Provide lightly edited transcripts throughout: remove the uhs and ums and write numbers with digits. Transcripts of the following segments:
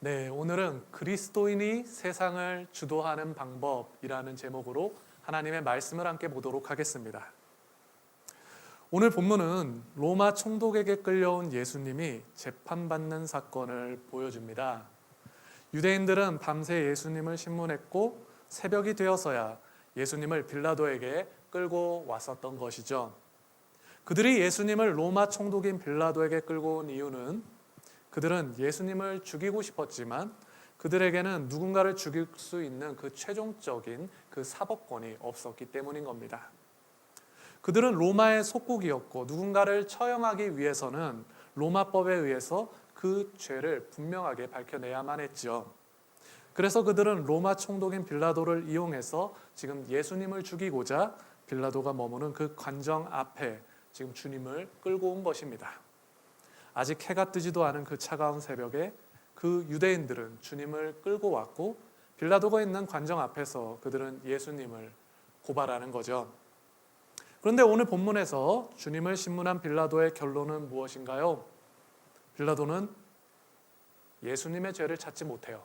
네, 오늘은 그리스도인이 세상을 주도하는 방법이라는 제목으로 하나님의 말씀을 함께 보도록 하겠습니다. 오늘 본문은 로마 총독에게 끌려온 예수님이 재판받는 사건을 보여줍니다. 유대인들은 밤새 예수님을 신문했고 새벽이 되어서야 예수님을 빌라도에게 끌고 왔었던 것이죠. 그들이 예수님을 로마 총독인 빌라도에게 끌고 온 이유는 그들은 예수님을 죽이고 싶었지만 그들에게는 누군가를 죽일 수 있는 그 최종적인 그 사법권이 없었기 때문인 겁니다. 그들은 로마의 속국이었고 누군가를 처형하기 위해서는 로마법에 의해서 그 죄를 분명하게 밝혀내야만 했죠. 그래서 그들은 로마 총독인 빌라도를 이용해서 지금 예수님을 죽이고자 빌라도가 머무는 그 관정 앞에 지금 주님을 끌고 온 것입니다. 아직 해가 뜨지도 않은 그 차가운 새벽에 그 유대인들은 주님을 끌고 왔고 빌라도가 있는 관정 앞에서 그들은 예수님을 고발하는 거죠. 그런데 오늘 본문에서 주님을 신문한 빌라도의 결론은 무엇인가요? 빌라도는 예수님의 죄를 찾지 못해요.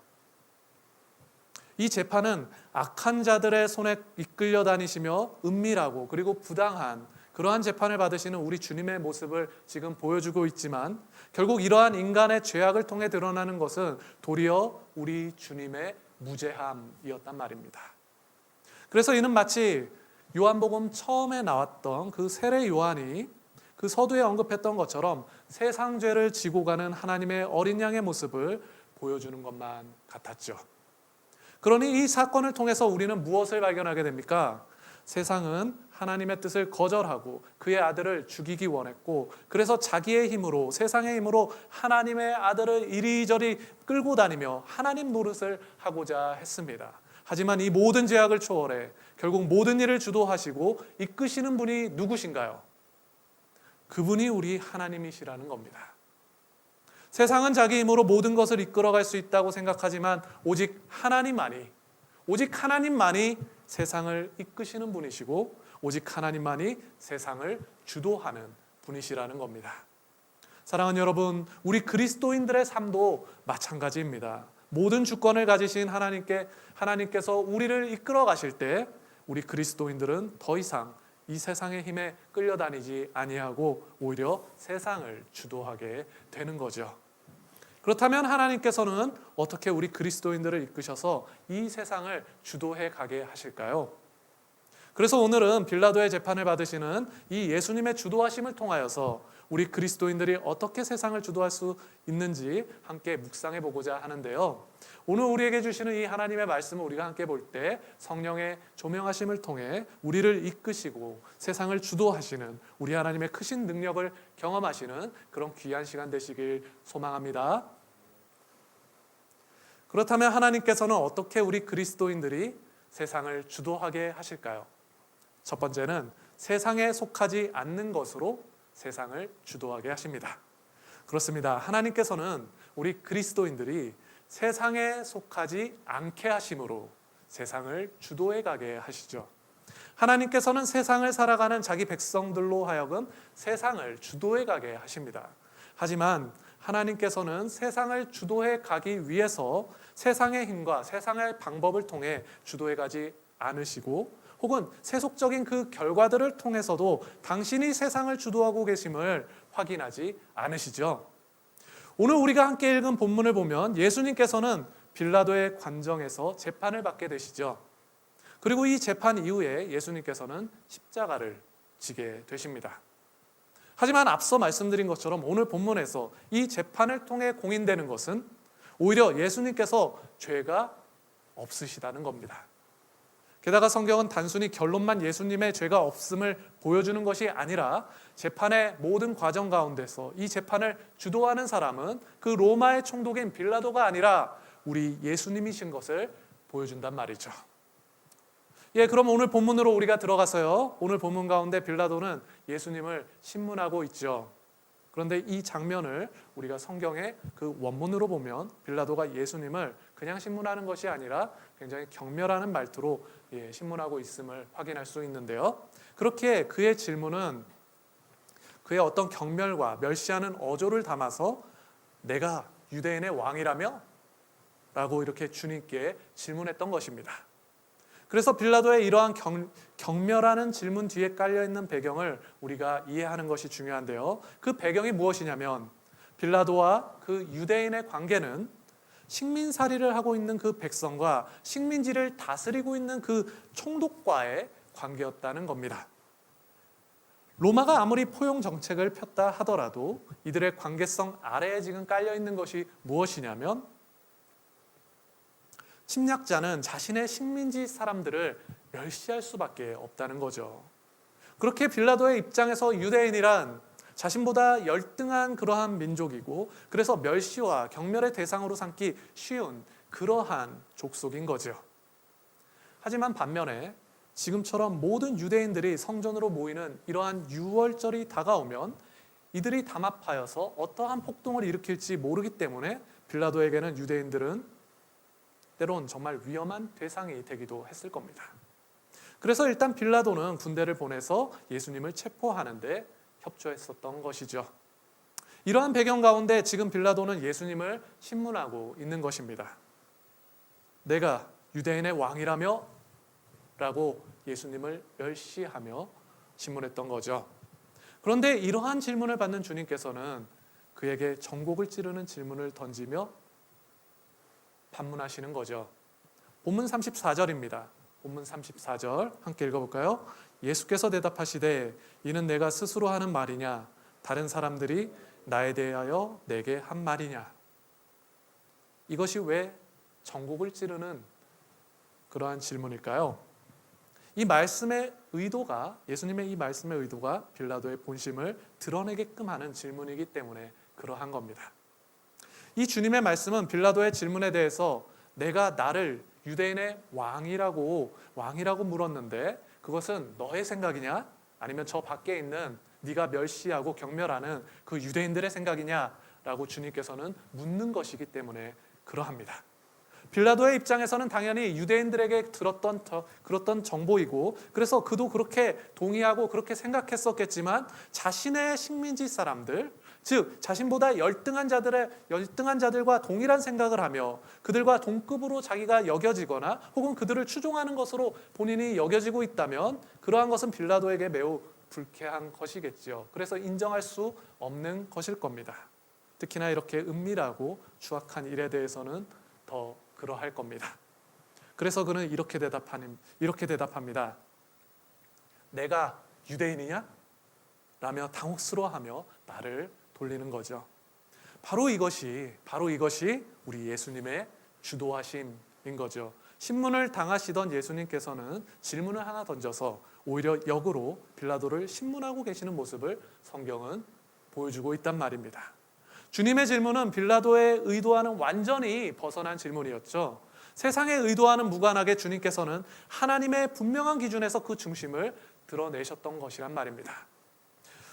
이 재판은 악한 자들의 손에 이끌려 다니시며 은밀하고 그리고 부당한 그러한 재판을 받으시는 우리 주님의 모습을 지금 보여주고 있지만 결국 이러한 인간의 죄악을 통해 드러나는 것은 도리어 우리 주님의 무죄함이었단 말입니다. 그래서 이는 마치 요한복음 처음에 나왔던 그 세례 요한이 그 서두에 언급했던 것처럼 세상 죄를 지고 가는 하나님의 어린 양의 모습을 보여주는 것만 같았죠. 그러니 이 사건을 통해서 우리는 무엇을 발견하게 됩니까? 세상은 하나님의 뜻을 거절하고 그의 아들을 죽이기 원했고 그래서 자기의 힘으로 세상의 힘으로 하나님의 아들을 이리저리 끌고 다니며 하나님 노릇을 하고자 했습니다. 하지만 이 모든 죄악을 초월해 결국 모든 일을 주도하시고 이끄시는 분이 누구신가요? 그분이 우리 하나님이시라는 겁니다. 세상은 자기 힘으로 모든 것을 이끌어갈 수 있다고 생각하지만 오직 하나님만이 세상을 이끄시는 분이시고 오직 하나님만이 세상을 주도하는 분이시라는 겁니다. 사랑하는 여러분, 우리 그리스도인들의 삶도 마찬가지입니다. 모든 주권을 가지신 하나님께서 우리를 이끌어 가실 때 우리 그리스도인들은 더 이상 이 세상의 힘에 끌려다니지 아니하고 오히려 세상을 주도하게 되는 거죠. 그렇다면 하나님께서는 어떻게 우리 그리스도인들을 이끄셔서 이 세상을 주도해 가게 하실까요? 그래서 오늘은 빌라도의 재판을 받으시는 이 예수님의 주도하심을 통하여서 우리 그리스도인들이 어떻게 세상을 주도할 수 있는지 함께 묵상해 보고자 하는데요. 오늘 우리에게 주시는 이 하나님의 말씀을 우리가 함께 볼 때 성령의 조명하심을 통해 우리를 이끄시고 세상을 주도하시는 우리 하나님의 크신 능력을 경험하시는 그런 귀한 시간 되시길 소망합니다. 그렇다면 하나님께서는 어떻게 우리 그리스도인들이 세상을 주도하게 하실까요? 첫 번째는 세상에 속하지 않는 것으로 세상을 주도하게 하십니다. 그렇습니다. 하나님께서는 우리 그리스도인들이 세상에 속하지 않게 하심으로 세상을 주도해 가게 하시죠. 하나님께서는 세상을 살아가는 자기 백성들로 하여금 세상을 주도해 가게 하십니다. 하지만 하나님께서는 세상을 주도해 가기 위해서 세상의 힘과 세상의 방법을 통해 주도해 가지 않으시고 혹은 세속적인 그 결과들을 통해서도 당신이 세상을 주도하고 계심을 확인하지 않으시죠. 오늘 우리가 함께 읽은 본문을 보면 예수님께서는 빌라도의 관정에서 재판을 받게 되시죠. 그리고 이 재판 이후에 예수님께서는 십자가를 지게 되십니다. 하지만 앞서 말씀드린 것처럼 오늘 본문에서 이 재판을 통해 공인되는 것은 오히려 예수님께서 죄가 없으시다는 겁니다. 게다가 성경은 단순히 결론만 예수님의 죄가 없음을 보여주는 것이 아니라 재판의 모든 과정 가운데서 이 재판을 주도하는 사람은 그 로마의 총독인 빌라도가 아니라 우리 예수님이신 것을 보여준단 말이죠. 그럼 오늘 본문으로 우리가 들어가서요. 오늘 본문 가운데 빌라도는 예수님을 신문하고 있죠. 그런데 이 장면을 우리가 성경의 그 원문으로 보면 빌라도가 예수님을 그냥 신문하는 것이 아니라 굉장히 경멸하는 말투로 신문하고 있음을 확인할 수 있는데요. 그렇게 그의 질문은 그의 어떤 경멸과 멸시하는 어조를 담아서 내가 유대인의 왕이라며? 라고 이렇게 주님께 질문했던 것입니다. 그래서 빌라도의 이러한 경멸하는 질문 뒤에 깔려있는 배경을 우리가 이해하는 것이 중요한데요. 그 배경이 무엇이냐면 빌라도와 그 유대인의 관계는 식민살이를 하고 있는 그 백성과 식민지를 다스리고 있는 그 총독과의 관계였다는 겁니다. 로마가 아무리 포용 정책을 폈다 하더라도 이들의 관계성 아래에 지금 깔려있는 것이 무엇이냐면 침략자는 자신의 식민지 사람들을 멸시할 수밖에 없다는 거죠. 그렇게 빌라도의 입장에서 유대인이란 자신보다 열등한 그러한 민족이고 그래서 멸시와 경멸의 대상으로 삼기 쉬운 그러한 족속인 거죠. 하지만 반면에 지금처럼 모든 유대인들이 성전으로 모이는 이러한 유월절이 다가오면 이들이 담합하여서 어떠한 폭동을 일으킬지 모르기 때문에 빌라도에게는 유대인들은 때론 정말 위험한 대상이 되기도 했을 겁니다. 그래서 일단 빌라도는 군대를 보내서 예수님을 체포하는데 협조했었던 것이죠. 이러한 배경 가운데 지금 빌라도는 예수님을 신문하고 있는 것입니다. 내가 유대인의 왕이라며? 라고 예수님을 멸시하며 신문했던 거죠. 그런데 이러한 질문을 받는 주님께서는 그에게 전곡을 찌르는 질문을 던지며 반문하시는 거죠. 본문 34절입니다. 본문 34절 함께 읽어볼까요? 예수께서 대답하시되 이는 내가 스스로 하는 말이냐 다른 사람들이 나에 대하여 내게 한 말이냐. 이것이 왜 전곡을 찌르는 그러한 질문일까요? 이 말씀의 의도가 예수님의 이 말씀의 의도가 빌라도의 본심을 드러내게끔 하는 질문이기 때문에 그러한 겁니다. 이 주님의 말씀은 빌라도의 질문에 대해서 내가 나를 유대인의 왕이라고 물었는데 그것은 너의 생각이냐? 아니면 저 밖에 있는 네가 멸시하고 경멸하는 그 유대인들의 생각이냐? 라고 주님께서는 묻는 것이기 때문에 그러합니다. 빌라도의 입장에서는 당연히 유대인들에게 들었던 정보이고 그래서 그도 그렇게 동의하고 그렇게 생각했었겠지만 자신의 식민지 사람들 즉 자신보다 열등한 자들과 동일한 생각을 하며 그들과 동급으로 자기가 여겨지거나 혹은 그들을 추종하는 것으로 본인이 여겨지고 있다면 그러한 것은 빌라도에게 매우 불쾌한 것이겠죠. 그래서 인정할 수 없는 것일 겁니다. 특히나 이렇게 은밀하고 추악한 일에 대해서는 더 그러할 겁니다. 그래서 그는 이렇게 대답합니다. 내가 유대인이냐? 라며 당혹스러워하며 말을 돌리는 거죠. 바로 이것이 우리 예수님의 주도하심인 거죠. 신문을 당하시던 예수님께서는 질문을 하나 던져서 오히려 역으로 빌라도를 신문하고 계시는 모습을 성경은 보여주고 있단 말입니다. 주님의 질문은 빌라도의 의도와는 완전히 벗어난 질문이었죠. 세상의 의도와는 무관하게 주님께서는 하나님의 분명한 기준에서 그 중심을 드러내셨던 것이란 말입니다.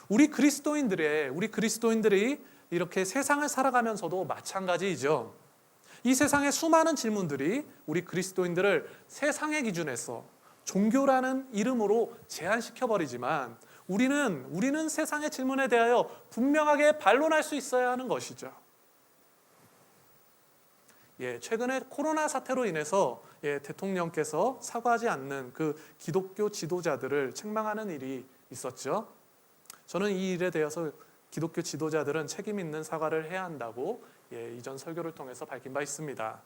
우리 그리스도인들이 이렇게 세상을 살아가면서도 마찬가지이죠. 이 세상의 수많은 질문들이 우리 그리스도인들을 세상의 기준에서 종교라는 이름으로 제한시켜버리지만 우리는 세상의 질문에 대하여 분명하게 반론할 수 있어야 하는 것이죠. 최근에 코로나 사태로 인해서 대통령께서 사과하지 않는 그 기독교 지도자들을 책망하는 일이 있었죠. 저는 이 일에 대해서 기독교 지도자들은 책임 있는 사과를 해야 한다고 이전 설교를 통해서 밝힌 바 있습니다.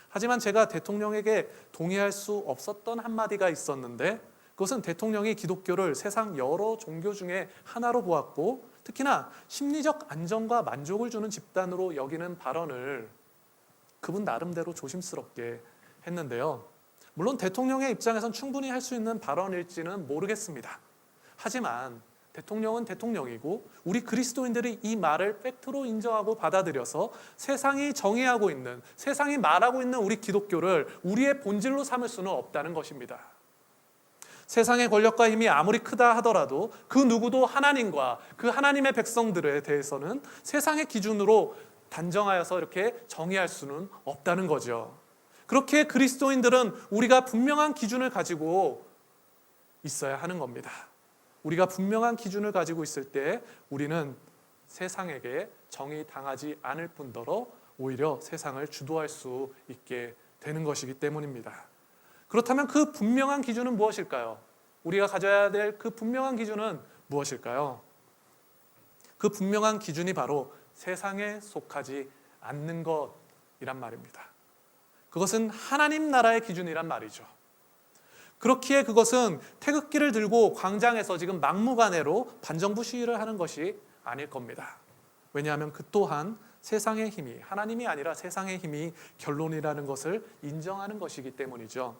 하지만 제가 대통령에게 동의할 수 없었던 한마디가 있었는데 그것은 대통령이 기독교를 세상 여러 종교 중에 하나로 보았고 특히나 심리적 안정과 만족을 주는 집단으로 여기는 발언을 그분 나름대로 조심스럽게 했는데요. 물론 대통령의 입장에선 충분히 할 수 있는 발언일지는 모르겠습니다. 하지만 대통령은 대통령이고 우리 그리스도인들이 이 말을 팩트로 인정하고 받아들여서 세상이 정의하고 있는, 세상이 말하고 있는 우리 기독교를 우리의 본질로 삼을 수는 없다는 것입니다. 세상의 권력과 힘이 아무리 크다 하더라도 그 누구도 하나님과 그 하나님의 백성들에 대해서는 세상의 기준으로 단정하여서 이렇게 정의할 수는 없다는 거죠. 그렇게 그리스도인들은 우리가 분명한 기준을 가지고 있어야 하는 겁니다. 우리가 분명한 기준을 가지고 있을 때 우리는 세상에게 정의당하지 않을 뿐더러 오히려 세상을 주도할 수 있게 되는 것이기 때문입니다. 그렇다면 그 분명한 기준은 무엇일까요? 우리가 가져야 될 그 분명한 기준은 무엇일까요? 그 분명한 기준이 바로 세상에 속하지 않는 것이란 말입니다. 그것은 하나님 나라의 기준이란 말이죠. 그렇기에 그것은 태극기를 들고 광장에서 지금 막무가내로 반정부 시위를 하는 것이 아닐 겁니다. 왜냐하면 그 또한 세상의 힘이, 하나님이 아니라 세상의 힘이 결론이라는 것을 인정하는 것이기 때문이죠.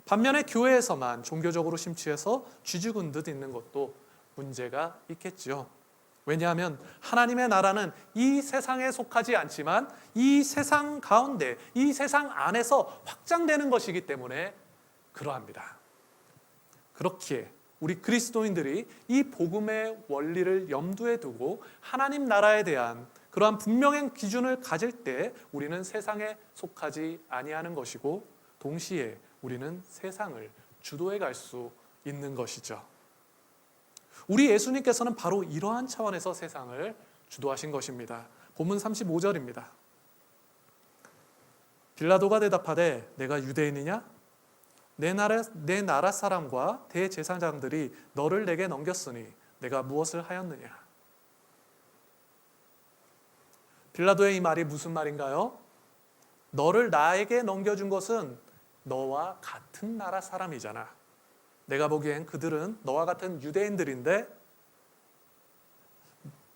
반면에 교회에서만 종교적으로 심취해서 쥐죽은 듯 있는 것도 문제가 있겠죠. 왜냐하면 하나님의 나라는 이 세상에 속하지 않지만 이 세상 가운데, 이 세상 안에서 확장되는 것이기 때문에 그러합니다. 그렇기에 우리 그리스도인들이 이 복음의 원리를 염두에 두고 하나님 나라에 대한 그러한 분명한 기준을 가질 때 우리는 세상에 속하지 아니하는 것이고 동시에 우리는 세상을 주도해 갈 수 있는 것이죠. 우리 예수님께서는 바로 이러한 차원에서 세상을 주도하신 것입니다. 본문 35절입니다. 빌라도가 대답하되 내가 유대인이냐? 내 나라 사람과 대제사장들이 너를 내게 넘겼으니 내가 무엇을 하였느냐? 빌라도의 이 말이 무슨 말인가요? 너를 나에게 넘겨준 것은 너와 같은 나라 사람이잖아. 내가 보기엔 그들은 너와 같은 유대인들인데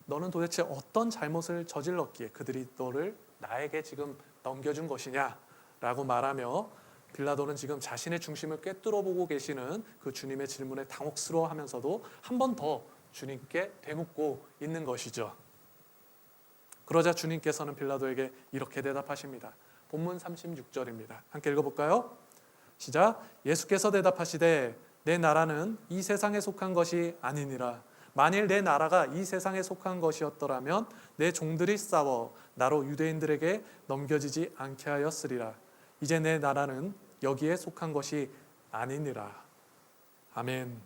너는 도대체 어떤 잘못을 저질렀기에 그들이 너를 나에게 지금 넘겨준 것이냐? 라고 말하며 빌라도는 지금 자신의 중심을 꿰뚫어 보고 계시는 그 주님의 질문에 당혹스러워하면서도 한 번 더 주님께 되묻고 있는 것이죠. 그러자 주님께서는 빌라도에게 이렇게 대답하십니다. 본문 36절입니다. 함께 읽어볼까요? 시작. 예수께서 대답하시되 내 나라는 이 세상에 속한 것이 아니니라. 만일 내 나라가 이 세상에 속한 것이었더라면 내 종들이 싸워 나로 유대인들에게 넘겨지지 않게 하였으리라. 이제 내 나라는 여기에 속한 것이 아니니라. 아멘.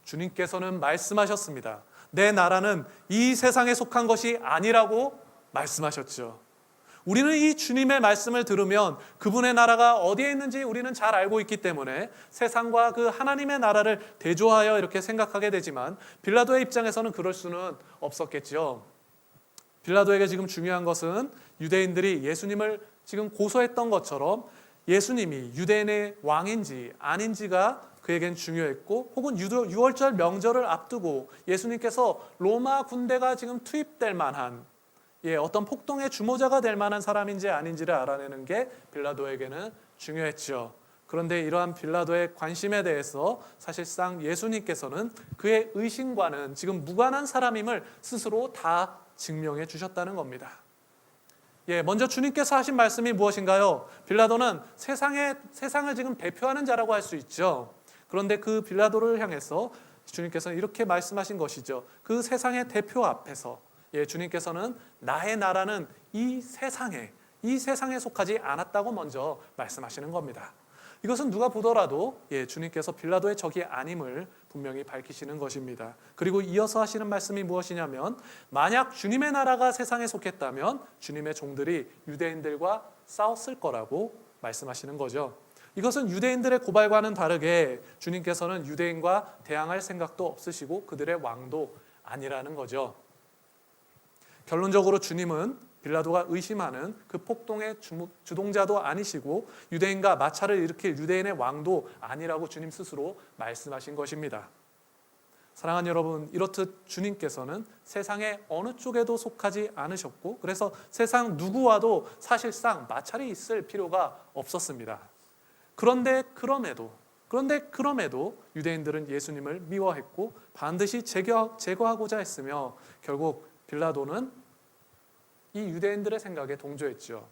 주님께서는 말씀하셨습니다. 내 나라는 이 세상에 속한 것이 아니라고 말씀하셨죠. 우리는 이 주님의 말씀을 들으면 그분의 나라가 어디에 있는지 우리는 잘 알고 있기 때문에 세상과 그 하나님의 나라를 대조하여 이렇게 생각하게 되지만 빌라도의 입장에서는 그럴 수는 없었겠죠. 빌라도에게 지금 중요한 것은 유대인들이 예수님을 지금 고소했던 것처럼 예수님이 유대인의 왕인지 아닌지가 그에겐 중요했고 혹은 유월절 명절을 앞두고 예수님께서 로마 군대가 지금 투입될 만한 어떤 폭동의 주모자가 될 만한 사람인지 아닌지를 알아내는 게 빌라도에게는 중요했죠. 그런데 이러한 빌라도의 관심에 대해서 사실상 예수님께서는 그의 의심과는 지금 무관한 사람임을 스스로 다 증명해 주셨다는 겁니다. 먼저 주님께서 하신 말씀이 무엇인가요? 빌라도는 세상을 지금 대표하는 자라고 할 수 있죠. 그런데 그 빌라도를 향해서 주님께서는 이렇게 말씀하신 것이죠. 그 세상의 대표 앞에서 주님께서는 나의 나라는 이 세상에 속하지 않았다고 먼저 말씀하시는 겁니다. 이것은 누가 보더라도 주님께서 빌라도의 적이 아님을 분명히 밝히시는 것입니다. 그리고 이어서 하시는 말씀이 무엇이냐면 만약 주님의 나라가 세상에 속했다면 주님의 종들이 유대인들과 싸웠을 거라고 말씀하시는 거죠. 이것은 유대인들의 고발과는 다르게 주님께서는 유대인과 대항할 생각도 없으시고 그들의 왕도 아니라는 거죠. 결론적으로 주님은 빌라도가 의심하는 그 폭동의 주동자도 아니시고 유대인과 마찰을 일으킬 유대인의 왕도 아니라고 주님 스스로 말씀하신 것입니다. 사랑하는 여러분, 이렇듯 주님께서는 세상의 어느 쪽에도 속하지 않으셨고 그래서 세상 누구와도 사실상 마찰이 있을 필요가 없었습니다. 그런데 그럼에도 유대인들은 예수님을 미워했고 반드시 제거하고자 했으며 결국 빌라도는 이 유대인들의 생각에 동조했죠.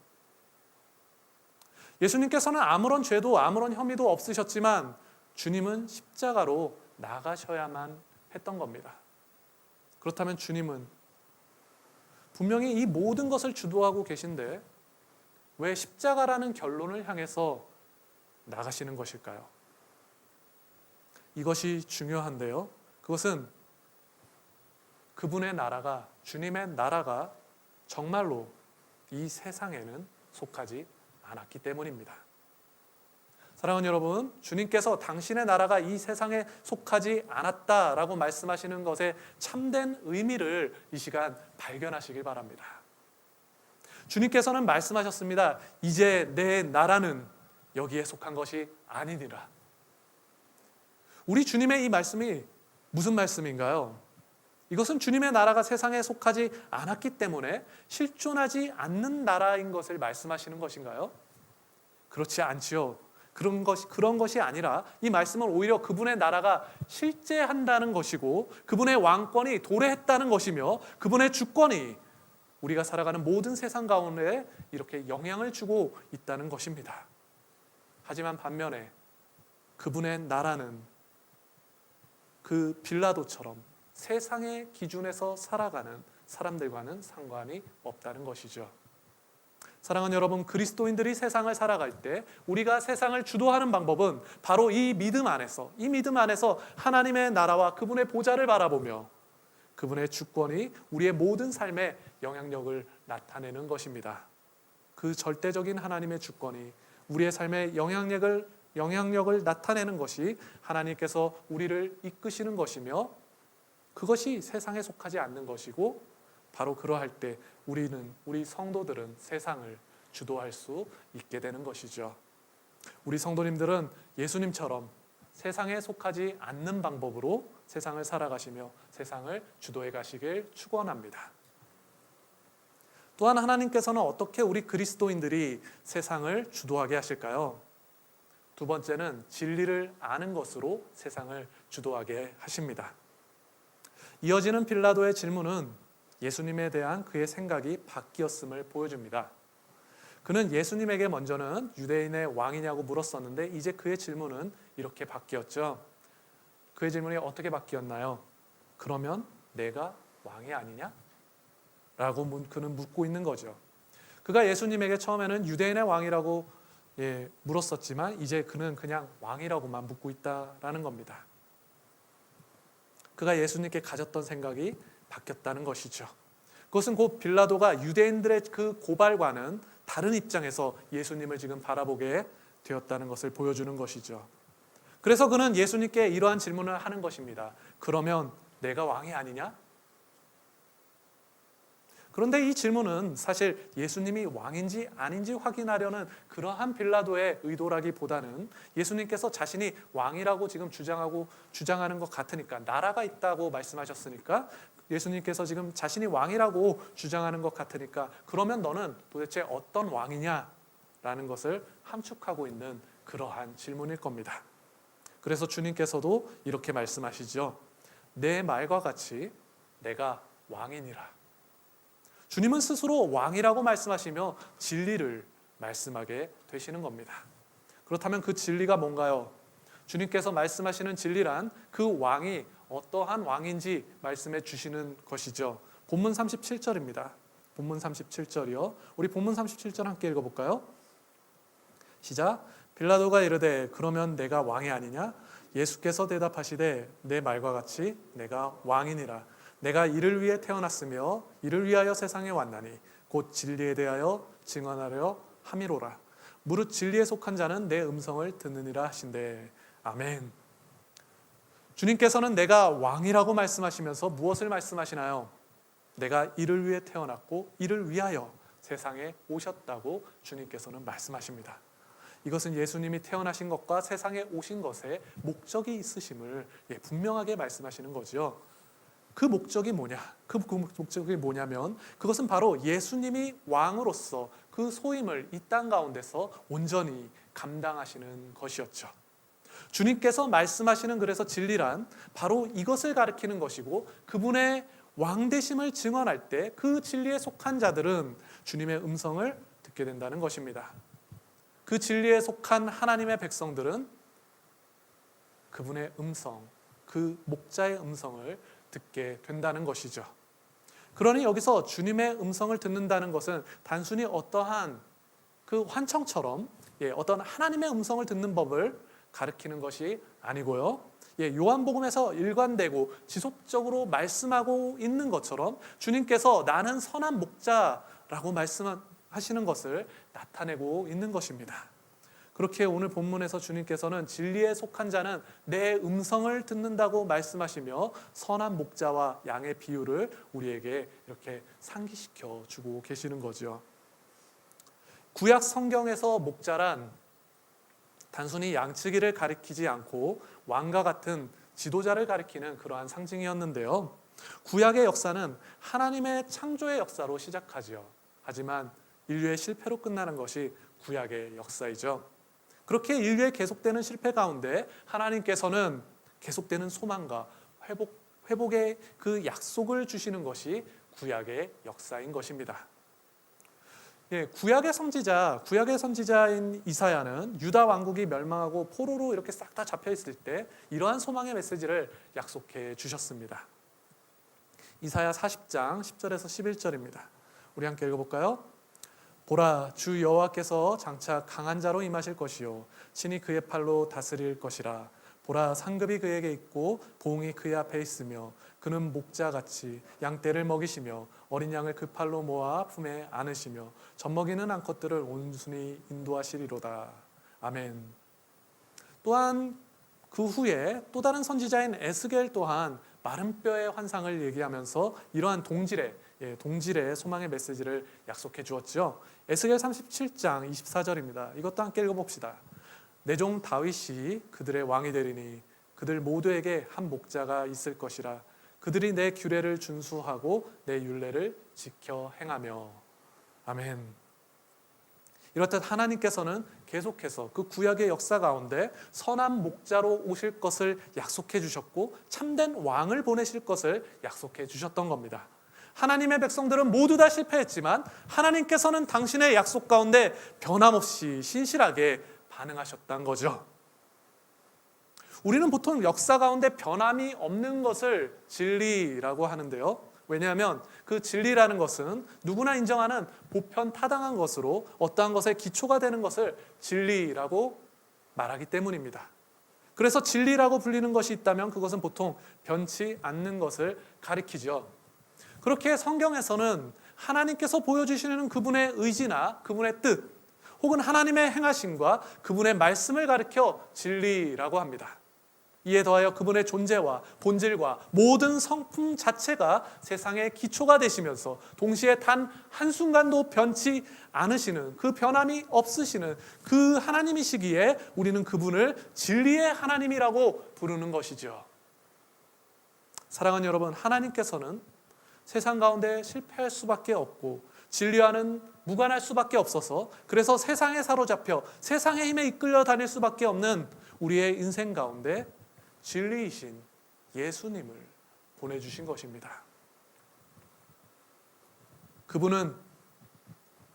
예수님께서는 아무런 죄도 아무런 혐의도 없으셨지만 주님은 십자가로 나가셔야만 했던 겁니다. 그렇다면 주님은 분명히 이 모든 것을 주도하고 계신데 왜 십자가라는 결론을 향해서 나가시는 것일까요? 이것이 중요한데요. 그것은 그분의 나라가, 주님의 나라가 정말로 이 세상에는 속하지 않았기 때문입니다. 사랑하는 여러분, 주님께서 당신의 나라가 이 세상에 속하지 않았다라고 말씀하시는 것의 참된 의미를 이 시간 발견하시길 바랍니다. 주님께서는 말씀하셨습니다. 이제 내 나라는 여기에 속한 것이 아니니라. 우리 주님의 이 말씀이 무슨 말씀인가요? 이것은 주님의 나라가 세상에 속하지 않았기 때문에 실존하지 않는 나라인 것을 말씀하시는 것인가요? 그렇지 않지요. 그런 것이 아니라 이 말씀은 오히려 그분의 나라가 실제한다는 것이고 그분의 왕권이 도래했다는 것이며 그분의 주권이 우리가 살아가는 모든 세상 가운데 이렇게 영향을 주고 있다는 것입니다. 하지만 반면에 그분의 나라는 그 빌라도처럼 세상의 기준에서 살아가는 사람들과는 상관이 없다는 것이죠. 사랑하는 여러분, 그리스도인들이 세상을 살아갈 때 우리가 세상을 주도하는 방법은 바로 이 믿음 안에서 하나님의 나라와 그분의 보좌를 바라보며 그분의 주권이 우리의 모든 삶에 영향력을 나타내는 것입니다. 그 절대적인 하나님의 주권이 우리의 삶에 영향력을 나타내는 것이 하나님께서 우리를 이끄시는 것이며 그것이 세상에 속하지 않는 것이고 바로 그러할 때 우리 성도들은 세상을 주도할 수 있게 되는 것이죠. 우리 성도님들은 예수님처럼 세상에 속하지 않는 방법으로 세상을 살아가시며 세상을 주도해 가시길 축원합니다. 또한 하나님께서는 어떻게 우리 그리스도인들이 세상을 주도하게 하실까요? 두 번째는 진리를 아는 것으로 세상을 주도하게 하십니다. 이어지는 빌라도의 질문은 예수님에 대한 그의 생각이 바뀌었음을 보여줍니다. 그는 예수님에게 먼저는 유대인의 왕이냐고 물었었는데 이제 그의 질문은 이렇게 바뀌었죠. 그의 질문이 어떻게 바뀌었나요? 그러면 내가 왕이 아니냐? 라고 그는 묻고 있는 거죠. 그가 예수님에게 처음에는 유대인의 왕이라고 물었었지만 이제 그는 그냥 왕이라고만 묻고 있다라는 겁니다. 그가 예수님께 가졌던 생각이 바뀌었다는 것이죠. 그것은 곧 빌라도가 유대인들의 그 고발과는 다른 입장에서 예수님을 지금 바라보게 되었다는 것을 보여주는 것이죠. 그래서 그는 예수님께 이러한 질문을 하는 것입니다. 그러면 내가 왕이 아니냐? 그런데 이 질문은 사실 예수님이 왕인지 아닌지 확인하려는 그러한 빌라도의 의도라기보다는 예수님께서 자신이 왕이라고 지금 주장하는 것 같으니까 나라가 있다고 말씀하셨으니까 예수님께서 지금 자신이 왕이라고 주장하는 것 같으니까 그러면 너는 도대체 어떤 왕이냐라는 것을 함축하고 있는 그러한 질문일 겁니다. 그래서 주님께서도 이렇게 말씀하시죠. 내 말과 같이 내가 왕이니라. 주님은 스스로 왕이라고 말씀하시며 진리를 말씀하게 되시는 겁니다. 그렇다면 그 진리가 뭔가요? 주님께서 말씀하시는 진리란 그 왕이 어떠한 왕인지 말씀해 주시는 것이죠. 본문 37절입니다. 본문 37절이요. 우리 본문 37절 함께 읽어볼까요? 시작. 빌라도가 이르되 그러면 내가 왕이 아니냐? 예수께서 대답하시되 내 말과 같이 내가 왕이니라. 내가 이를 위해 태어났으며 이를 위하여 세상에 왔나니 곧 진리에 대하여 증언하려 함이로라. 무릇 진리에 속한 자는 내 음성을 듣느니라 하신대. 아멘. 주님께서는 내가 왕이라고 말씀하시면서 무엇을 말씀하시나요? 내가 이를 위해 태어났고 이를 위하여 세상에 오셨다고 주님께서는 말씀하십니다. 이것은 예수님이 태어나신 것과 세상에 오신 것에 목적이 있으심을 분명하게 말씀하시는 거죠. 그 목적이 뭐냐? 그 목적이 뭐냐면 그것은 바로 예수님이 왕으로서 그 소임을 이 땅 가운데서 온전히 감당하시는 것이었죠. 주님께서 말씀하시는 그래서 진리란 바로 이것을 가리키는 것이고 그분의 왕되심을 증언할 때 그 진리에 속한 자들은 주님의 음성을 듣게 된다는 것입니다. 그 진리에 속한 하나님의 백성들은 그분의 음성, 그 목자의 음성을 듣게 된다는 것이죠. 그러니 여기서 주님의 음성을 듣는다는 것은 단순히 어떠한 그 환청처럼 어떤 하나님의 음성을 듣는 법을 가리키는 것이 아니고요. 요한복음에서 일관되고 지속적으로 말씀하고 있는 것처럼 주님께서 나는 선한 목자라고 하시는 것을 나타내고 있는 것입니다. 그렇게 오늘 본문에서 주님께서는 진리에 속한 자는 내 음성을 듣는다고 말씀하시며 선한 목자와 양의 비유를 우리에게 이렇게 상기시켜 주고 계시는 거죠. 구약 성경에서 목자란 단순히 양치기를 가리키지 않고 왕과 같은 지도자를 가리키는 그러한 상징이었는데요. 구약의 역사는 하나님의 창조의 역사로 시작하지요. 하지만 인류의 실패로 끝나는 것이 구약의 역사이죠. 그렇게 인류의 계속되는 실패 가운데 하나님께서는 계속되는 소망과 회복의 그 약속을 주시는 것이 구약의 역사인 것입니다. 구약의 선지자인 이사야는 유다 왕국이 멸망하고 포로로 이렇게 싹 다 잡혀 있을 때 이러한 소망의 메시지를 약속해 주셨습니다. 이사야 40장 10절에서 11절입니다. 우리 함께 읽어볼까요? 보라, 주 여호와께서 장차 강한 자로 임하실 것이요 친히 그의 팔로 다스릴 것이라. 보라, 상급이 그에게 있고 보응이 그의 앞에 있으며 그는 목자같이 양떼를 먹이시며 어린 양을 그 팔로 모아 품에 안으시며 젖먹이는 암컷들을 온순히 인도하시리로다. 아멘. 또한 그 후에 또 다른 선지자인 에스겔 또한 마른 뼈의 환상을 얘기하면서 이러한 동질의 소망의 메시지를 약속해 주었죠. 에스겔 37장 24절입니다. 이것도 함께 읽어봅시다. 내 종 다윗이 그들의 왕이 되리니 그들 모두에게 한 목자가 있을 것이라. 그들이 내 규례를 준수하고 내 율례를 지켜 행하며. 아멘. 이렇듯 하나님께서는 계속해서 그 구약의 역사 가운데 선한 목자로 오실 것을 약속해 주셨고 참된 왕을 보내실 것을 약속해 주셨던 겁니다. 하나님의 백성들은 모두 다 실패했지만 하나님께서는 당신의 약속 가운데 변함없이 신실하게 반응하셨던 거죠. 우리는 보통 역사 가운데 변함이 없는 것을 진리라고 하는데요. 왜냐하면 그 진리라는 것은 누구나 인정하는 보편타당한 것으로 어떠한 것의 기초가 되는 것을 진리라고 말하기 때문입니다. 그래서 진리라고 불리는 것이 있다면 그것은 보통 변치 않는 것을 가리키죠. 그렇게 성경에서는 하나님께서 보여주시는 그분의 의지나 그분의 뜻 혹은 하나님의 행하심과 그분의 말씀을 가리켜 진리라고 합니다. 이에 더하여 그분의 존재와 본질과 모든 성품 자체가 세상의 기초가 되시면서 동시에 단 한순간도 변치 않으시는 그 변함이 없으시는 그 하나님이시기에 우리는 그분을 진리의 하나님이라고 부르는 것이죠. 사랑하는 여러분, 하나님께서는 세상 가운데 실패할 수밖에 없고 진리와는 무관할 수밖에 없어서 그래서 세상에 사로잡혀 세상의 힘에 이끌려 다닐 수밖에 없는 우리의 인생 가운데 진리이신 예수님을 보내주신 것입니다. 그분은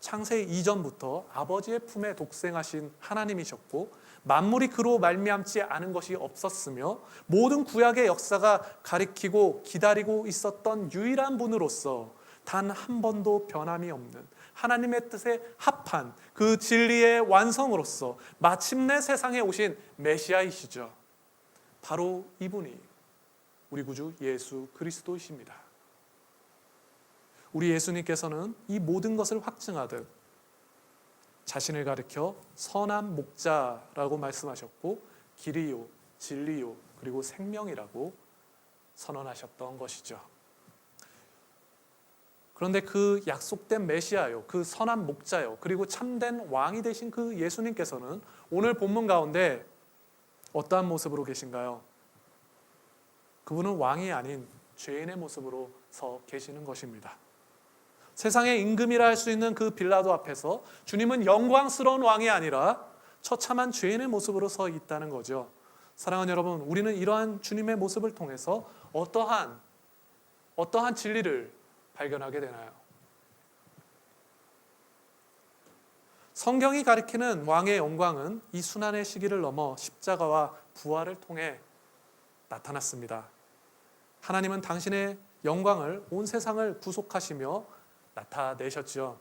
창세 이전부터 아버지의 품에 독생하신 하나님이셨고 만물이 그로 말미암지 않은 것이 없었으며 모든 구약의 역사가 가리키고 기다리고 있었던 유일한 분으로서 단 한 번도 변함이 없는 하나님의 뜻에 합한 그 진리의 완성으로서 마침내 세상에 오신 메시아이시죠. 바로 이분이 우리 구주 예수 그리스도이십니다. 우리 예수님께서는 이 모든 것을 확증하듯 자신을 가리켜 선한 목자라고 말씀하셨고 길이요, 진리요, 그리고 생명이라고 선언하셨던 것이죠. 그런데 그 약속된 메시아요, 그 선한 목자요, 그리고 참된 왕이 되신 그 예수님께서는 오늘 본문 가운데 어떠한 모습으로 계신가요? 그분은 왕이 아닌 죄인의 모습으로 서 계시는 것입니다. 세상의 임금이라 할 수 있는 그 빌라도 앞에서 주님은 영광스러운 왕이 아니라 처참한 죄인의 모습으로 서 있다는 거죠. 사랑하는 여러분, 우리는 이러한 주님의 모습을 통해서 어떠한 진리를 발견하게 되나요? 성경이 가리키는 왕의 영광은 이 순환의 시기를 넘어 십자가와 부활을 통해 나타났습니다. 하나님은 당신의 영광을 온 세상을 구속하시며 나타내셨죠.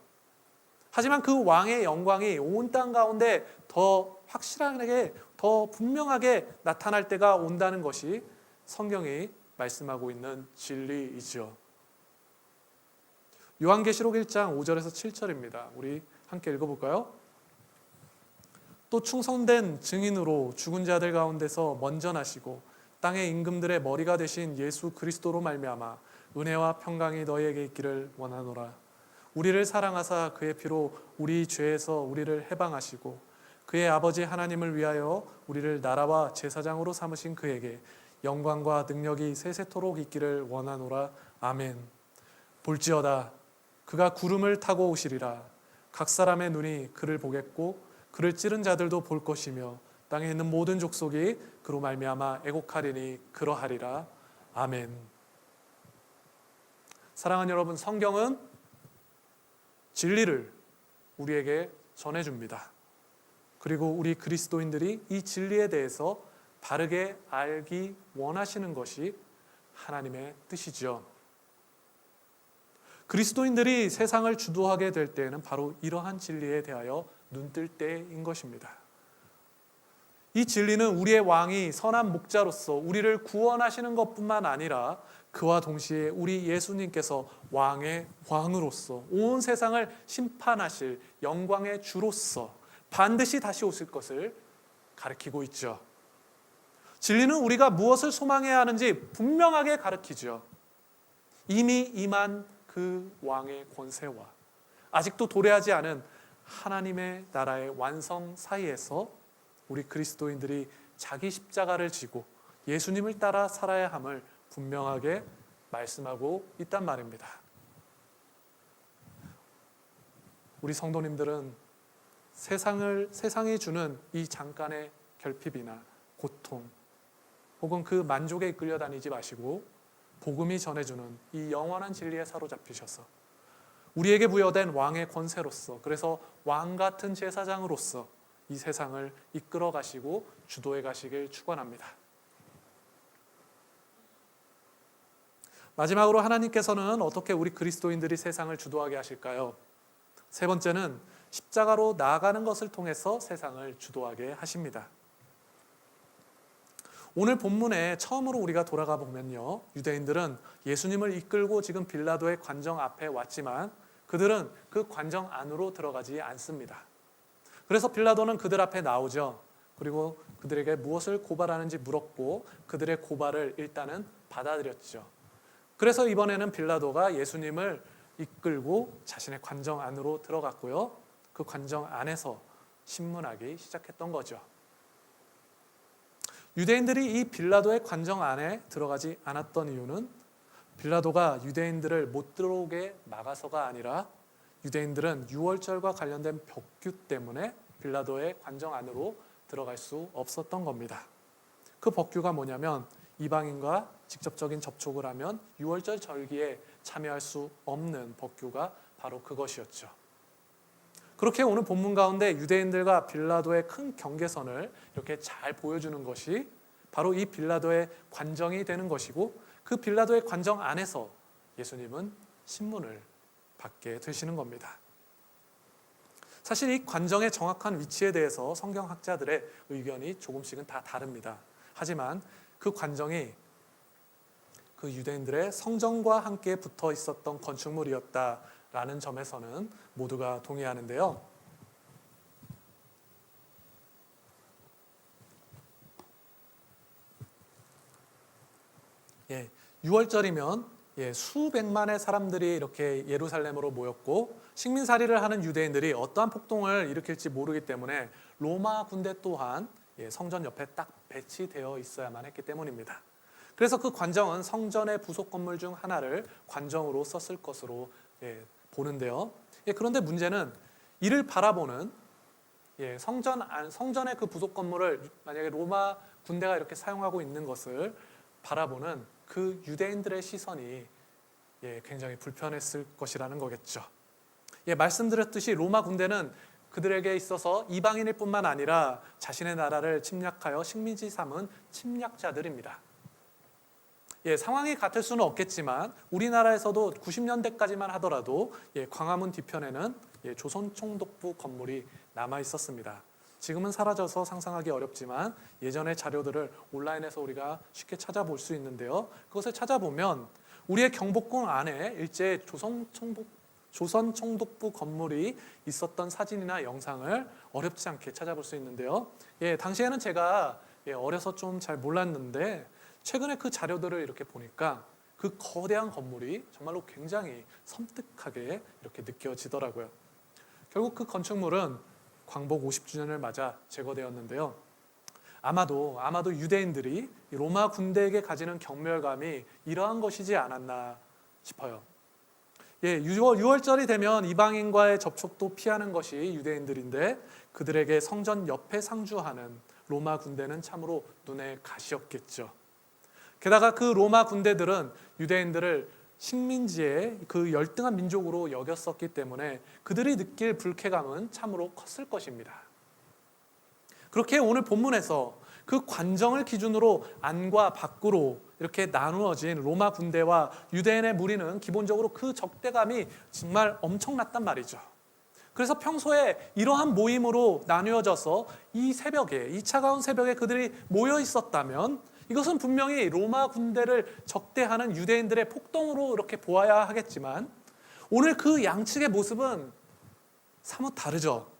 하지만 그 왕의 영광이 온 땅 가운데 더 확실하게, 더 분명하게 나타날 때가 온다는 것이 성경이 말씀하고 있는 진리이죠. 요한계시록 1장 5절에서 7절입니다. 우리 함께 읽어볼까요? 또 충성된 증인으로 죽은 자들 가운데서 먼저 나시고 땅의 임금들의 머리가 되신 예수 그리스도로 말미암아 은혜와 평강이 너희에게 있기를 원하노라. 우리를 사랑하사 그의 피로 우리 죄에서 우리를 해방하시고 그의 아버지 하나님을 위하여 우리를 나라와 제사장으로 삼으신 그에게 영광과 능력이 세세토록 있기를 원하노라. 아멘. 볼지어다 그가 구름을 타고 오시리라. 각 사람의 눈이 그를 보겠고 그를 찌른 자들도 볼 것이며 땅에 있는 모든 족속이 그로 말미암아 애곡하리니 그러하리라. 아멘. 사랑하는 여러분, 성경은 진리를 우리에게 전해줍니다. 그리고 우리 그리스도인들이 이 진리에 대해서 바르게 알기 원하시는 것이 하나님의 뜻이죠. 그리스도인들이 세상을 주도하게 될 때에는 바로 이러한 진리에 대하여 눈뜰 때인 것입니다. 이 진리는 우리의 왕이 선한 목자로서 우리를 구원하시는 것뿐만 아니라 그와 동시에 우리 예수님께서 왕의 왕으로서 온 세상을 심판하실 영광의 주로서 반드시 다시 오실 것을 가르치고 있죠. 진리는 우리가 무엇을 소망해야 하는지 분명하게 가르치죠. 이미 임한 그 왕의 권세와 아직도 도래하지 않은 하나님의 나라의 완성 사이에서 우리 그리스도인들이 자기 십자가를 지고 예수님을 따라 살아야 함을 분명하게 말씀하고 있단 말입니다. 우리 성도님들은 세상이 주는 이 잠깐의 결핍이나 고통 혹은 그 만족에 이끌려 다니지 마시고 복음이 전해주는 이 영원한 진리에 사로잡히셔서 우리에게 부여된 왕의 권세로서, 그래서 왕 같은 제사장으로서 이 세상을 이끌어 가시고 주도해 가시길 축원합니다. 마지막으로 하나님께서는 어떻게 우리 그리스도인들이 세상을 주도하게 하실까요? 세 번째는 십자가로 나아가는 것을 통해서 세상을 주도하게 하십니다. 오늘 본문에 처음으로 우리가 돌아가 보면요, 유대인들은 예수님을 이끌고 지금 빌라도의 관정 앞에 왔지만 그들은 그 관정 안으로 들어가지 않습니다. 그래서 빌라도는 그들 앞에 나오죠. 그리고 그들에게 무엇을 고발하는지 물었고 그들의 고발을 일단은 받아들였죠. 그래서 이번에는 빌라도가 예수님을 이끌고 자신의 관정 안으로 들어갔고요, 그 관정 안에서 신문하기 시작했던 거죠. 유대인들이 이 빌라도의 관정 안에 들어가지 않았던 이유는 빌라도가 유대인들을 못 들어오게 막아서가 아니라 유대인들은 유월절과 관련된 벽규 때문에 빌라도의 관정 안으로 들어갈 수 없었던 겁니다. 그 법규가 뭐냐면 이방인과 직접적인 접촉을 하면 유월절 절기에 참여할 수 없는 법규가 바로 그것이었죠. 그렇게 오늘 본문 가운데 유대인들과 빌라도의 큰 경계선을 이렇게 잘 보여주는 것이 바로 이 빌라도의 관정이 되는 것이고, 그 빌라도의 관정 안에서 예수님은 신문을 받게 되시는 겁니다. 사실 이 관정의 정확한 위치에 대해서 성경학자들의 의견이 조금씩은 다 다릅니다. 하지만 그 관정이 그 유대인들의 성전과 함께 붙어 있었던 건축물이었다라는 점에서는 모두가 동의하는데요. 유월절이면 수백만의 사람들이 이렇게 예루살렘으로 모였고 식민살이를 하는 유대인들이 어떠한 폭동을 일으킬지 모르기 때문에 로마 군대 또한 성전 옆에 딱 배치되어 있어야만 했기 때문입니다. 그래서 그 관정은 성전의 부속 건물 중 하나를 관정으로 썼을 것으로 보는데요. 그런데 문제는 이를 바라보는 성전의 그 부속 건물을 만약에 로마 군대가 이렇게 사용하고 있는 것을 바라보는 그 유대인들의 시선이 굉장히 불편했을 것이라는 거겠죠. 말씀드렸듯이 로마 군대는 그들에게 있어서 이방인일 뿐만 아니라 자신의 나라를 침략하여 식민지 삼은 침략자들입니다. 상황이 같을 수는 없겠지만 우리나라에서도 90년대까지만 하더라도 광화문 뒤편에는 조선 총독부 건물이 남아 있었습니다. 지금은 사라져서 상상하기 어렵지만 예전의 자료들을 온라인에서 우리가 쉽게 찾아볼 수 있는데요. 그것을 찾아보면 우리의 경복궁 안에 일제 조선 조선 총독부 건물이 있었던 사진이나 영상을 어렵지 않게 찾아볼 수 있는데요. 당시에는 제가 어려서 좀 잘 몰랐는데 최근에 그 자료들을 이렇게 보니까 그 거대한 건물이 정말로 굉장히 섬뜩하게 이렇게 느껴지더라고요. 결국 그 건축물은 광복 50주년을 맞아 제거되었는데요. 아마도 유대인들이 로마 군대에게 가지는 경멸감이 이러한 것이지 않았나 싶어요. 6월절이 되면 이방인과의 접촉도 피하는 것이 유대인들인데 그들에게 성전 옆에 상주하는 로마 군대는 참으로 눈에 가시였겠죠. 게다가 그 로마 군대들은 유대인들을 식민지의 그 열등한 민족으로 여겼었기 때문에 그들이 느낄 불쾌감은 참으로 컸을 것입니다. 그렇게 오늘 본문에서 그 관정을 기준으로 안과 밖으로 이렇게 나누어진 로마 군대와 유대인의 무리는 기본적으로 그 적대감이 정말 엄청났단 말이죠. 그래서 평소에 이러한 모임으로 나뉘어져서 이 차가운 새벽에 그들이 모여 있었다면 이것은 분명히 로마 군대를 적대하는 유대인들의 폭동으로 이렇게 보아야 하겠지만 오늘 그 양측의 모습은 사뭇 다르죠.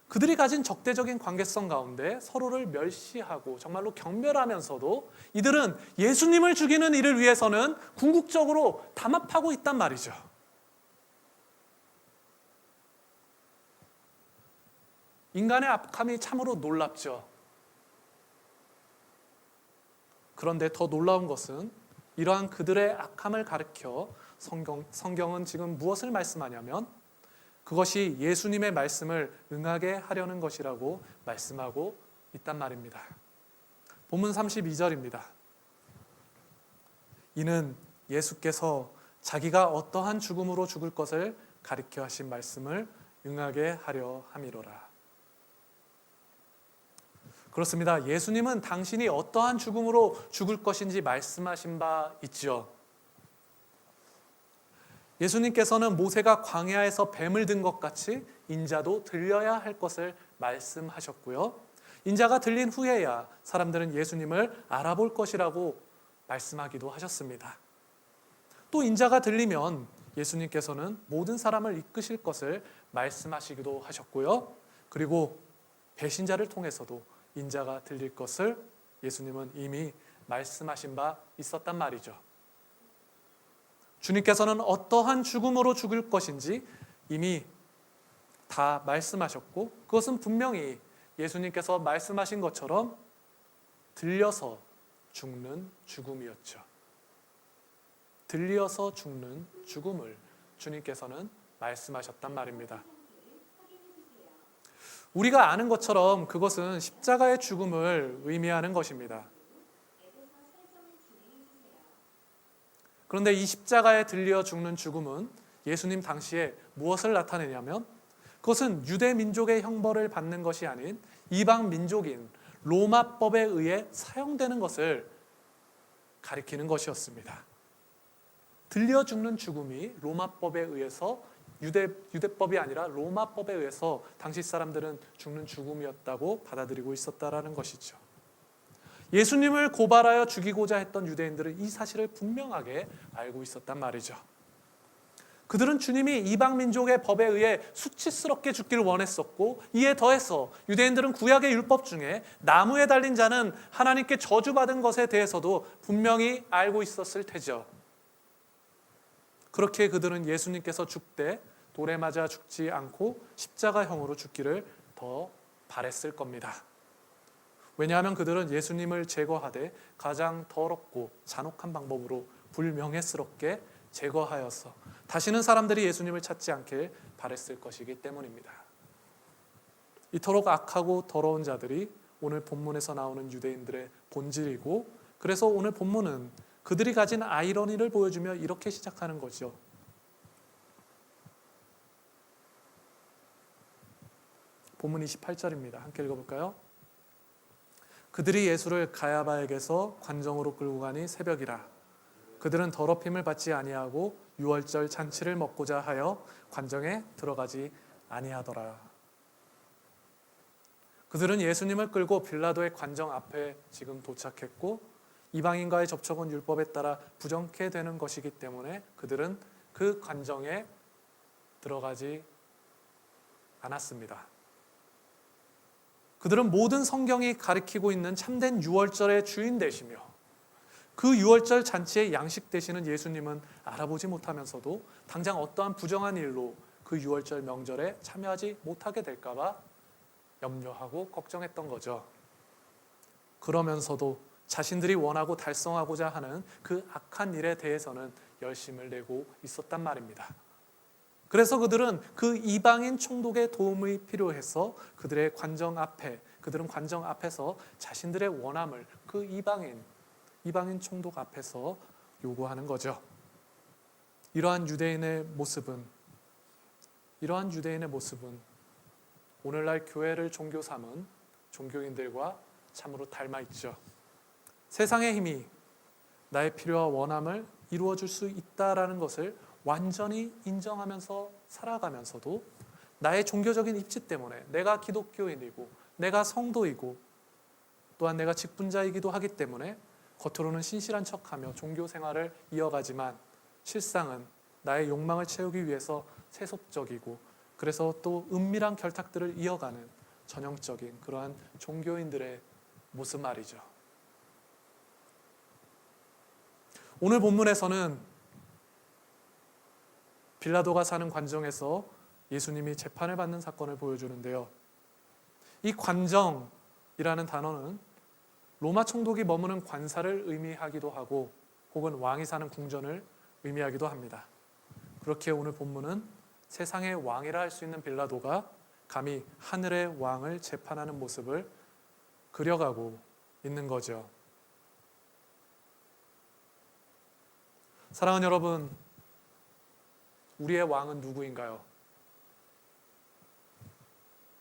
그들이 가진 적대적인 관계성 가운데 서로를 멸시하고 정말로 경멸하면서도 이들은 예수님을 죽이는 일을 위해서는 궁극적으로 담합하고 있단 말이죠. 인간의 악함이 참으로 놀랍죠. 그런데 더 놀라운 것은 이러한 그들의 악함을 가리켜 성경은 지금 무엇을 말씀하냐면 그것이 예수님의 말씀을 응하게 하려는 것이라고 말씀하고 있단 말입니다. 본문 32절입니다. 이는 예수께서 자기가 어떠한 죽음으로 죽을 것을 가리켜 하신 말씀을 응하게 하려 함이로라. 그렇습니다. 예수님은 당신이 어떠한 죽음으로 죽을 것인지 말씀하신 바 있죠. 예수님께서는 모세가 광야에서 뱀을 든 것 같이 인자도 들려야 할 것을 말씀하셨고요. 인자가 들린 후에야 사람들은 예수님을 알아볼 것이라고 말씀하기도 하셨습니다. 또 인자가 들리면 예수님께서는 모든 사람을 이끄실 것을 말씀하시기도 하셨고요. 그리고 배신자를 통해서도 인자가 들릴 것을 예수님은 이미 말씀하신 바 있었단 말이죠. 주님께서는 어떠한 죽음으로 죽을 것인지 이미 다 말씀하셨고 그것은 분명히 예수님께서 말씀하신 것처럼 들려서 죽는 죽음이었죠. 들려서 죽는 죽음을 주님께서는 말씀하셨단 말입니다. 우리가 아는 것처럼 그것은 십자가의 죽음을 의미하는 것입니다. 그런데 이 십자가에 들려 죽는 죽음은 예수님 당시에 무엇을 나타내냐면 그것은 유대 민족의 형벌을 받는 것이 아닌 이방 민족인 로마법에 의해 사용되는 것을 가리키는 것이었습니다. 들려 죽는 죽음이 로마법에 의해서 유대법이 아니라 로마법에 의해서 당시 사람들은 죽는 죽음이었다고 받아들이고 있었다라는 것이죠. 예수님을 고발하여 죽이고자 했던 유대인들은 이 사실을 분명하게 알고 있었단 말이죠. 그들은 주님이 이방 민족의 법에 의해 수치스럽게 죽기를 원했었고 이에 더해서 유대인들은 구약의 율법 중에 나무에 달린 자는 하나님께 저주받은 것에 대해서도 분명히 알고 있었을 테죠. 그렇게 그들은 예수님께서 죽되 돌에 맞아 죽지 않고 십자가형으로 죽기를 더 바랬을 겁니다. 왜냐하면 그들은 예수님을 제거하되 가장 더럽고 잔혹한 방법으로 불명예스럽게 제거하여서 다시는 사람들이 예수님을 찾지 않길 바랬을 것이기 때문입니다. 이토록 악하고 더러운 자들이 오늘 본문에서 나오는 유대인들의 본질이고 그래서 오늘 본문은 그들이 가진 아이러니를 보여주며 이렇게 시작하는 거죠. 본문 28절입니다. 함께 읽어볼까요? 그들이 예수를 가야바에게서 관정으로 끌고 가니 새벽이라. 그들은 더럽힘을 받지 아니하고 유월절 잔치를 먹고자 하여 관정에 들어가지 아니하더라. 그들은 예수님을 끌고 빌라도의 관정 앞에 지금 도착했고 이방인과의 접촉은 율법에 따라 부정케 되는 것이기 때문에 그들은 그 관정에 들어가지 않았습니다. 그들은 모든 성경이 가리키고 있는 참된 유월절의 주인 되시며 그 유월절 잔치의 양식 되시는 예수님은 알아보지 못하면서도 당장 어떠한 부정한 일로 그 유월절 명절에 참여하지 못하게 될까 봐 염려하고 걱정했던 거죠. 그러면서도 자신들이 원하고 달성하고자 하는 그 악한 일에 대해서는 열심을 내고 있었단 말입니다. 그래서 그들은 그 이방인 총독의 도움이 필요해서 그들은 관정 앞에서 자신들의 원함을 그 이방인 총독 앞에서 요구하는 거죠. 이러한 유대인의 모습은 오늘날 교회를 종교 삼은 종교인들과 참으로 닮아 있죠. 세상의 힘이 나의 필요와 원함을 이루어줄 수 있다라는 것을 완전히 인정하면서 살아가면서도 나의 종교적인 입지 때문에 내가 기독교인이고 내가 성도이고 또한 내가 직분자이기도 하기 때문에 겉으로는 신실한 척하며 종교 생활을 이어가지만 실상은 나의 욕망을 채우기 위해서 세속적이고 그래서 또 은밀한 결탁들을 이어가는 전형적인 그러한 종교인들의 모습 말이죠. 오늘 본문에서는 빌라도가 사는 관정에서 예수님이 재판을 받는 사건을 보여주는데요. 이 관정이라는 단어는 로마 총독이 머무는 관사를 의미하기도 하고 혹은 왕이 사는 궁전을 의미하기도 합니다. 그렇게 오늘 본문은 세상의 왕이라 할 수 있는 빌라도가 감히 하늘의 왕을 재판하는 모습을 그려가고 있는 거죠. 사랑하는 여러분, 우리의 왕은 누구인가요?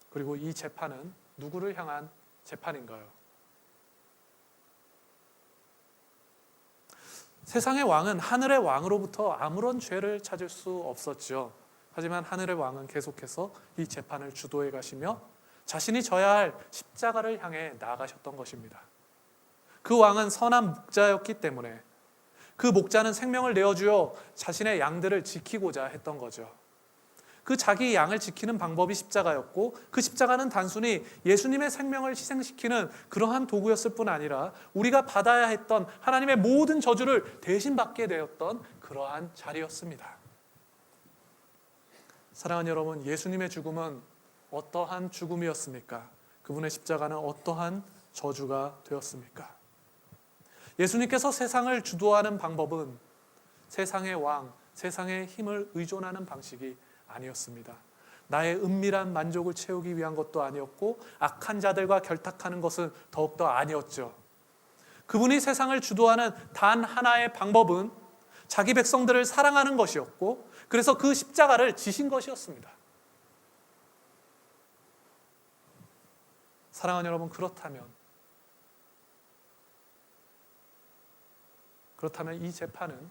그리고 이 재판은 누구를 향한 재판인가요? 세상의 왕은 하늘의 왕으로부터 아무런 죄를 찾을 수 없었죠. 하지만 하늘의 왕은 계속해서 이 재판을 주도해 가시며 자신이 져야 할 십자가를 향해 나아가셨던 것입니다. 그 왕은 선한 목자였기 때문에 그 목자는 생명을 내어주어 자신의 양들을 지키고자 했던 거죠. 그 자기 양을 지키는 방법이 십자가였고 그 십자가는 단순히 예수님의 생명을 희생시키는 그러한 도구였을 뿐 아니라 우리가 받아야 했던 하나님의 모든 저주를 대신 받게 되었던 그러한 자리였습니다. 사랑하는 여러분, 예수님의 죽음은 어떠한 죽음이었습니까? 그분의 십자가는 어떠한 저주가 되었습니까? 예수님께서 세상을 주도하는 방법은 세상의 왕, 세상의 힘을 의존하는 방식이 아니었습니다. 나의 은밀한 만족을 채우기 위한 것도 아니었고 악한 자들과 결탁하는 것은 더욱더 아니었죠. 그분이 세상을 주도하는 단 하나의 방법은 자기 백성들을 사랑하는 것이었고 그래서 그 십자가를 지신 것이었습니다. 사랑하는 여러분, 그렇다면 이 재판은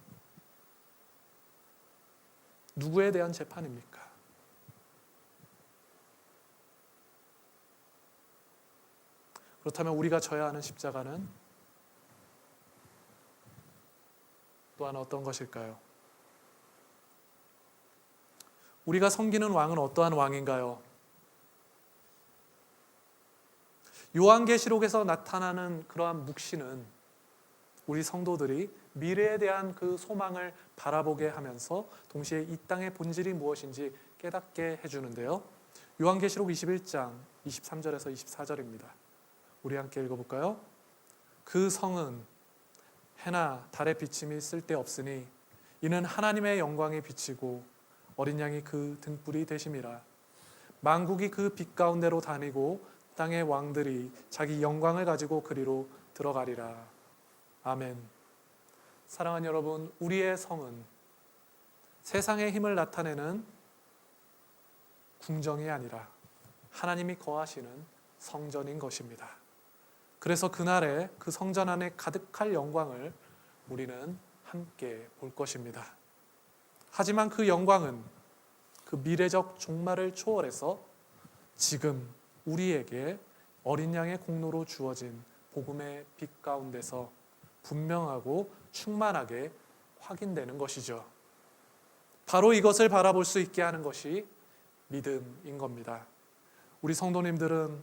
누구에 대한 재판입니까? 그렇다면 우리가 져야 하는 십자가는 또한 어떤 것일까요? 우리가 섬기는 왕은 어떠한 왕인가요? 요한계시록에서 나타나는 그러한 묵시는 우리 성도들이 미래에 대한 그 소망을 바라보게 하면서 동시에 이 땅의 본질이 무엇인지 깨닫게 해주는데요. 요한계시록 21장 23절에서 24절입니다. 우리 함께 읽어볼까요? 그 성은 해나 달의 비침이 쓸데없으니 이는 하나님의 영광이 비치고 어린 양이 그 등불이 되심이라. 만국이 그 빛 가운데로 다니고 땅의 왕들이 자기 영광을 가지고 그리로 들어가리라. 아멘. 사랑하는 여러분, 우리의 성은 세상의 힘을 나타내는 궁정이 아니라 하나님이 거하시는 성전인 것입니다. 그래서 그날에 그 성전 안에 가득할 영광을 우리는 함께 볼 것입니다. 하지만 그 영광은 그 미래적 종말을 초월해서 지금 우리에게 어린 양의 공로로 주어진 복음의 빛 가운데서 분명하고 충만하게 확인되는 것이죠. 바로 이것을 바라볼 수 있게 하는 것이 믿음인 겁니다. 우리 성도님들은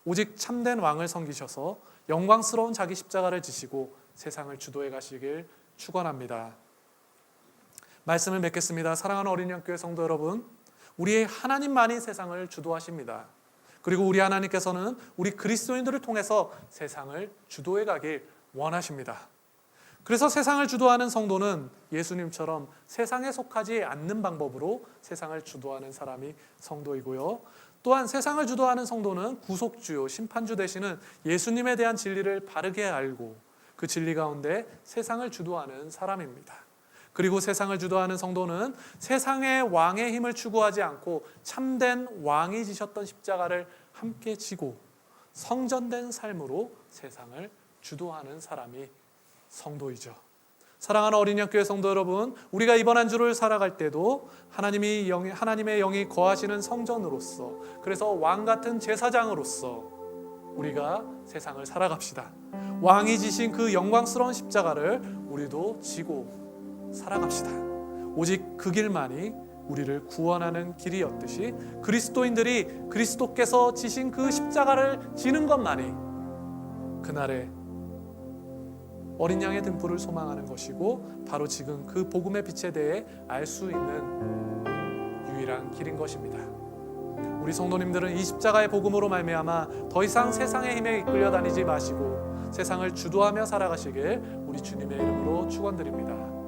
오직 참된 왕을 섬기셔서 영광스러운 자기 십자가를 지시고 세상을 주도해 가시길 축원합니다. 말씀을 맺겠습니다. 사랑하는 어린이 영교회 성도 여러분, 우리 하나님만이 세상을 주도하십니다. 그리고 우리 하나님께서는 우리 그리스도인들을 통해서 세상을 주도해 가길 원하십니다. 그래서 세상을 주도하는 성도는 예수님처럼 세상에 속하지 않는 방법으로 세상을 주도하는 사람이 성도이고요. 또한 세상을 주도하는 성도는 구속주요, 심판주 되시는 예수님에 대한 진리를 바르게 알고 그 진리 가운데 세상을 주도하는 사람입니다. 그리고 세상을 주도하는 성도는 세상의 왕의 힘을 추구하지 않고 참된 왕이 지셨던 십자가를 함께 지고 성전된 삶으로 세상을 주도하는 사람이 성도이죠. 사랑하는 어린이 교회 성도 여러분, 우리가 이번 한 주를 살아갈 때도 하나님의 영이 거하시는 성전으로서, 그래서 왕 같은 제사장으로서 우리가 세상을 살아갑시다. 왕이 지신 그 영광스러운 십자가를 우리도 지고 살아갑시다. 오직 그 길만이 우리를 구원하는 길이었듯이 그리스도인들이 그리스도께서 지신 그 십자가를 지는 것만이 그날의 어린 양의 등불을 소망하는 것이고 바로 지금 그 복음의 빛에 대해 알 수 있는 유일한 길인 것입니다. 우리 성도님들은 이 십자가의 복음으로 말미암아 더 이상 세상의 힘에 이끌려 다니지 마시고 세상을 주도하며 살아가시길 우리 주님의 이름으로 축원드립니다.